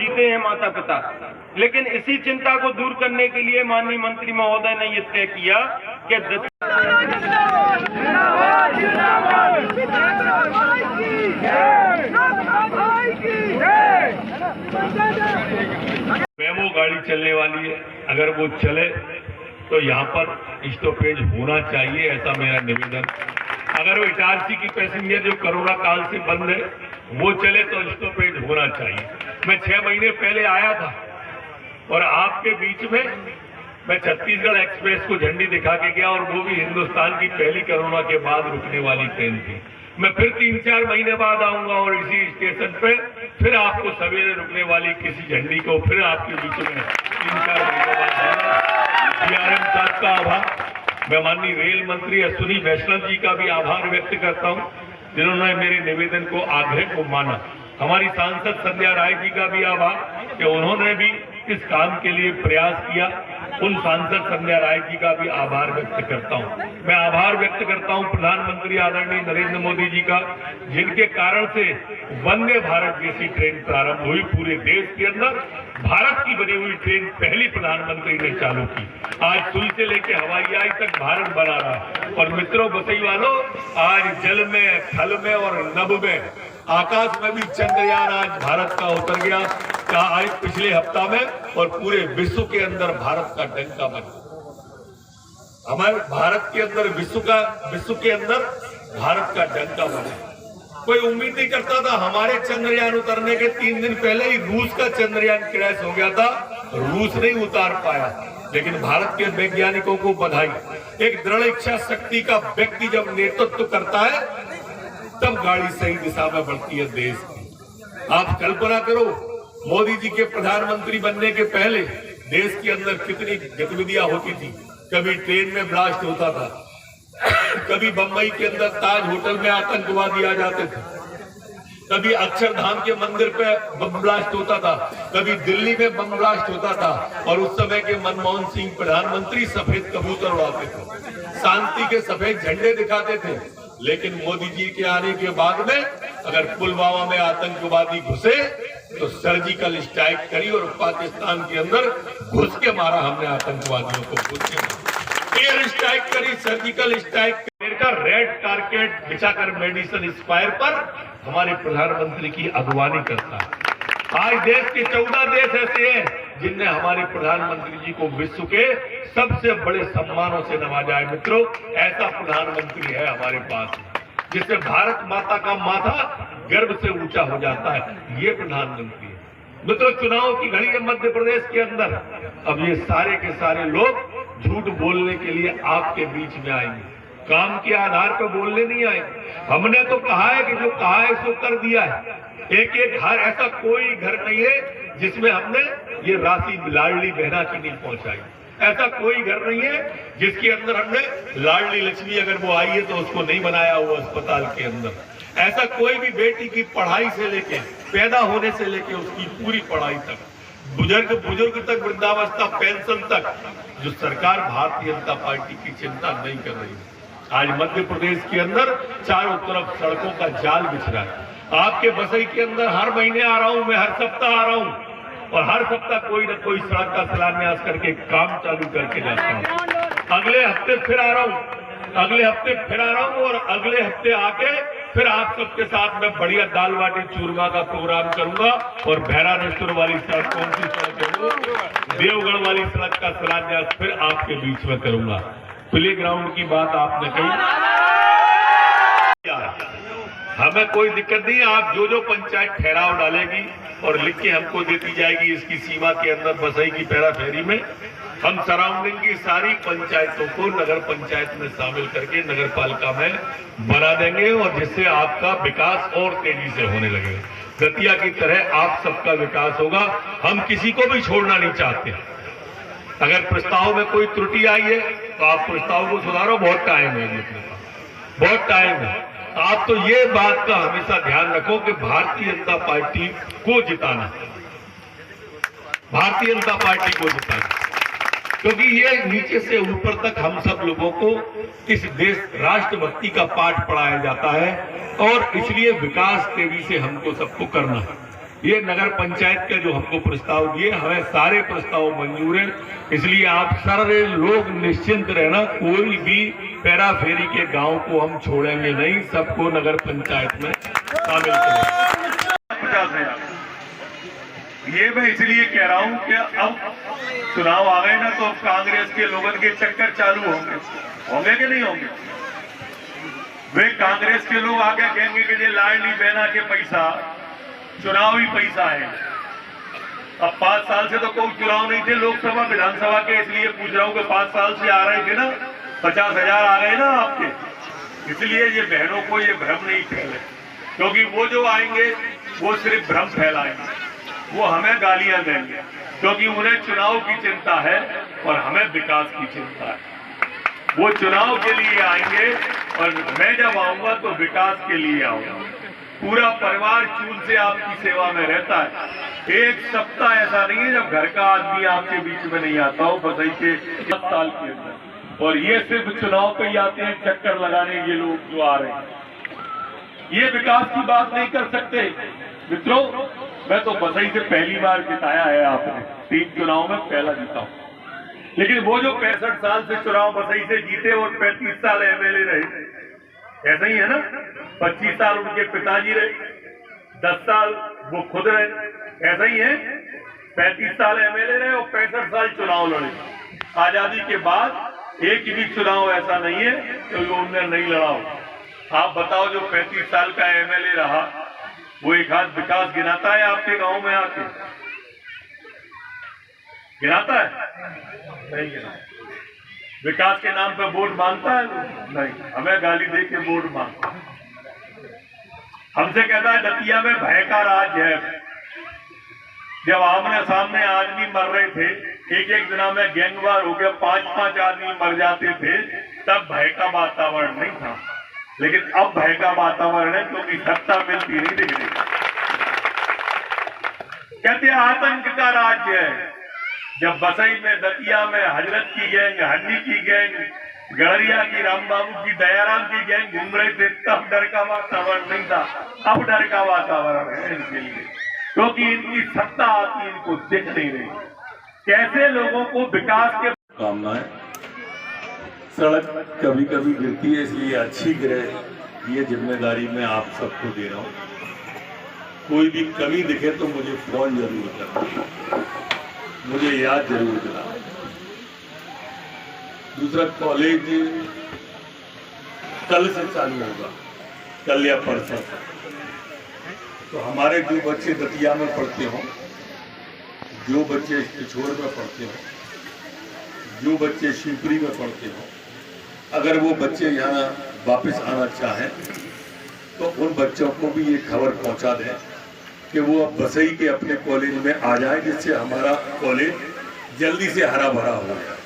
जीते हैं माता पिता। लेकिन इसी चिंता को दूर करने के लिए माननीय मंत्री महोदय ने ये तय किया कि मेमो गाड़ी चलने वाली है, अगर वो चले तो यहाँ पर स्टॉपेज होना चाहिए, ऐसा मेरा निवेदन। अगर वो इटारसी की पैसेंजर जो कोरोना काल से बंद है वो चले तो स्टॉपेज होना चाहिए। मैं 6 महीने पहले आया था और आपके बीच में मैं छत्तीसगढ़ एक्सप्रेस को झंडी दिखा के गया और वो भी हिंदुस्तान की पहली कोरोना के बाद रुकने वाली ट्रेन थी। मैं फिर 3-4 महीने बाद आऊंगा और इसी स्टेशन पे फिर आपको सवेरे रुकने वाली किसी झंडी को फिर आपके बीच में 3-4 महीने बाद DRM साहब का आभार। मैं माननीय रेल मंत्री अश्विनी वैष्णव जी का भी आभार व्यक्त करता हूं जिन्होंने मेरे निवेदन को आग्रह को माना। हमारी सांसद संध्या राय जी का भी आभार कि उन्होंने भी इस काम के लिए प्रयास किया। उन सांसद संध्या राय जी का भी आभार व्यक्त करता हूं। मैं आभार व्यक्त करता हूं प्रधानमंत्री आदरणीय नरेंद्र मोदी जी का, जिनके कारण से वंदे भारत जैसी ट्रेन प्रारंभ हुई। पूरे देश के अंदर भारत की बनी हुई ट्रेन पहली प्रधानमंत्री ने चालू की। आज सुई से लेके हवाई जहाज तक भारत बना रहा है। और मित्रों, बसई वालों, आज जल में, थल में और नभ में, आकाश में भी चंद्रयान आज भारत का उतर गया। आज पिछले हफ्ता में और पूरे विश्व के अंदर भारत का डंका बन गया। हमारे भारत के अंदर विश्व के अंदर भारत का डंका बना। कोई उम्मीद नहीं करता था। हमारे चंद्रयान उतरने के 3 दिन पहले ही रूस का चंद्रयान क्रैश हो गया था, रूस नहीं उतार पाया। लेकिन भारत के वैज्ञानिकों को बधाई। एक दृढ़ इच्छा शक्ति का व्यक्ति जब नेतृत्व करता है तब गाड़ी सही दिशा में बढ़ती है देश की। आप कल्पना करो, मोदी जी के प्रधानमंत्री बनने के पहले देश के अंदर कितनी गतिविधियां होती थी। कभी ट्रेन में ब्लास्ट होता था, कभी बंबई के अंदर ताज होटल में आतंकवादी आ जाते थे, कभी अक्षरधाम के मंदिर पे बम ब्लास्ट होता था, कभी दिल्ली में बम ब्लास्ट होता था। और उस समय के मनमोहन सिंह प्रधानमंत्री सफेद कबूतर उड़ाते थे, शांति के सफेद झंडे दिखाते थे। लेकिन मोदी जी के आने के बाद में अगर पुलवामा में आतंकवादी घुसे तो सर्जिकल स्ट्राइक करी और पाकिस्तान के अंदर घुस के मारा हमने आतंकवादियों को। घुस के एयर स्ट्राइक करी, सर्जिकल स्ट्राइक का रेड कारपेट बिछाकर मेडिसन स्क्वायर पर हमारे प्रधानमंत्री की अगुवानी करता है। आज देश के 14 देश ऐसे हैं जिनने हमारे प्रधानमंत्री जी को विश्व के सबसे बड़े सम्मानों से नवाजा है। मित्रों, ऐसा प्रधानमंत्री है हमारे पास जिससे भारत माता का माथा गर्व से ऊंचा हो जाता है। ये प्रधानमंत्री है। मित्रों, चुनाव की घड़ी है मध्य प्रदेश के अंदर। अब ये सारे के सारे लोग झूठ बोलने के लिए आपके बीच में आएंगे, काम के आधार पर बोलने नहीं आए। हमने तो कहा है कि जो कहा है सो कर दिया है। एक एक घर, ऐसा कोई घर नहीं है जिसमें हमने ये राशि लाडली बहना की नहीं पहुंचाई। ऐसा कोई घर नहीं है जिसके अंदर हमने लाडली लक्ष्मी अगर वो आई है तो उसको नहीं बनाया हुआ अस्पताल के अंदर। ऐसा कोई भी बेटी की पढ़ाई से लेके, पैदा होने से लेके उसकी पूरी पढ़ाई तक, बुजुर्ग तक, वृद्धावस्था पेंशन तक, जो सरकार भारतीय जनता पार्टी की चिंता नहीं कर रही है। आज मध्य प्रदेश के अंदर चारों तरफ सड़कों का जाल बिछ रहा है। आपके बसई के अंदर हर महीने आ रहा हूं मैं, हर सप्ताह आ रहा हूं और हर सप्ताह कोई न कोई सड़क का शिलान्यास करके काम चालू करके जाता हूं। अगले हफ्ते फिर आ रहा हूं, अगले हफ्ते फिर आ रहा हूं और अगले हफ्ते आके फिर आप सबके साथ में बढ़िया दाल बाटी चूरमा का प्रोग्राम करूंगा। और भैरानेश्वर वाली सड़क, कौन सी सड़क है, देवगढ़ वाली सड़क का शिलान्यास फिर आपके बीच में करूंगा। प्ले ग्राउंड की बात आपने कही, हमें कोई दिक्कत नहीं है। आप जो पंचायत ठहराव डालेगी और लिख के हमको देती जाएगी, इसकी सीमा के अंदर बसई की पैरा फेरी में हम सराउंडिंग की सारी पंचायतों को नगर पंचायत में शामिल करके नगर पालिका में बना देंगे और जिससे आपका विकास और तेजी से होने लगेगा। दतिया की तरह आप सबका विकास होगा। हम किसी को भी छोड़ना नहीं चाहते। अगर प्रस्ताव में कोई त्रुटि आई है तो आप प्रस्ताव को सुधारो, बहुत टाइम है, बहुत टाइम है। आप तो ये बात का हमेशा ध्यान रखो कि भारतीय जनता पार्टी को जिताना, भारतीय जनता पार्टी को जिताना, क्योंकि ये नीचे से ऊपर तक हम सब लोगों को इस देश राष्ट्रभक्ति का पाठ पढ़ाया जाता है और इसलिए विकास तेजी से हमको सबको करना है। ये नगर पंचायत के जो हमको प्रस्ताव दिए, हमें सारे प्रस्ताव मंजूर हैं। इसलिए आप सारे लोग निश्चिंत रहना, कोई भी पैराफेरी के गांव को हम छोड़ेंगे नहीं, सबको नगर पंचायत में शामिल करेंगे। 50,000 ये मैं इसलिए कह रहा हूं कि अब चुनाव आ गए ना, तो अब कांग्रेस के लोगों के चक्कर चालू होंगे कि नहीं होंगे? वे कांग्रेस के लोग आगे कहेंगे कि ये लाडली बहना के पैसा चुनावी पैसा है। अब 5 साल से तो कोई चुनाव नहीं थे लोकसभा विधानसभा के, इसलिए पूछ रहा हूं कि 5 साल से आ रहे थे ना, 50,000 आ गए ना आपके, इसलिए ये बहनों को ये भ्रम नहीं फैले, क्योंकि वो जो आएंगे वो सिर्फ भ्रम फैलाएंगे, वो हमें गालियां देंगे, क्योंकि उन्हें चुनाव की चिंता है और हमें विकास की चिंता है। वो चुनाव के लिए आएंगे और मैं जब आऊंगा तो विकास के लिए आऊंगा। पूरा परिवार चूल से आपकी सेवा में रहता है। एक सप्ताह ऐसा नहीं है जब घर का आदमी आपके बीच में नहीं आता हो बसई के 10 साल के अंदर, और ये सिर्फ चुनाव पे ही आते हैं चक्कर लगाने ये लोग जो आ रहे हैं। ये विकास की बात नहीं कर सकते मित्रों। मैं तो बसई से पहली बार जिताया है आपने, 3 चुनाव में पहला जीता हूं, लेकिन वो जो 65 साल से चुनाव बसई से जीते और 35 साल एमएलए रहे, ऐसा ही है ना। 25 साल उनके पिताजी रहे, 10 साल वो खुद रहे, ऐसा ही है। 35 साल एमएलए रहे और 65 साल चुनाव लड़े। आजादी के बाद एक भी चुनाव ऐसा नहीं है कि उन्होंने नहीं लड़ा हो। आप बताओ, जो 35 साल का एमएलए रहा वो एक हाथ विकास गिनाता है आपके गांव में आके? गिनाता है? नहीं गिनाता। विकास के नाम पे वोट मांगता है? नहीं, हमें गाली दे के वोट मांगता है। हमसे कहता है दतिया में भय का राज है। जब आमने सामने आदमी मर रहे थे, एक दिना में गैंगवार हो गया, 5-5 आदमी मर जाते थे, तब भय का वातावरण नहीं था। लेकिन अब भय का वातावरण है, क्योंकि सत्ता मिलती नहीं दिख रही। कहते आतंक का राज्य है। जब बसई में, दतिया में हजरत की गैंग, हड्डी की गैंग, गड़रिया की, राम बाबू की, दयाराम की गैंग घूम रहे थे, तब डर का वातावरण नहीं था। अब डर का वातावरण है इनके लिए, क्योंकि इनकी सत्ता आती इनको दिख नहीं रही। कैसे लोगों को विकास के कामनाएं, सड़क कभी कभी गिरती है, इसलिए अच्छी गिरे, ये जिम्मेदारी मैं आप सबको दे रहा हूं। कोई भी कमी दिखे तो मुझे फोन जरूर करना, मुझे याद जरूर दिलाना। दूसरा, कॉलेज कल से चालू होगा, कल या परसों। तो हमारे जो बच्चे दतिया में पढ़ते हों, जो बच्चे किशोर में पढ़ते हों, जो बच्चे शिवपुरी में पढ़ते हों, अगर वो बच्चे यहाँ वापस आना चाहें तो उन बच्चों को भी ये खबर पहुंचा दें कि वो अब बसई के अपने कॉलेज में आ जाए, जिससे हमारा कॉलेज जल्दी से हरा भरा हो जाए।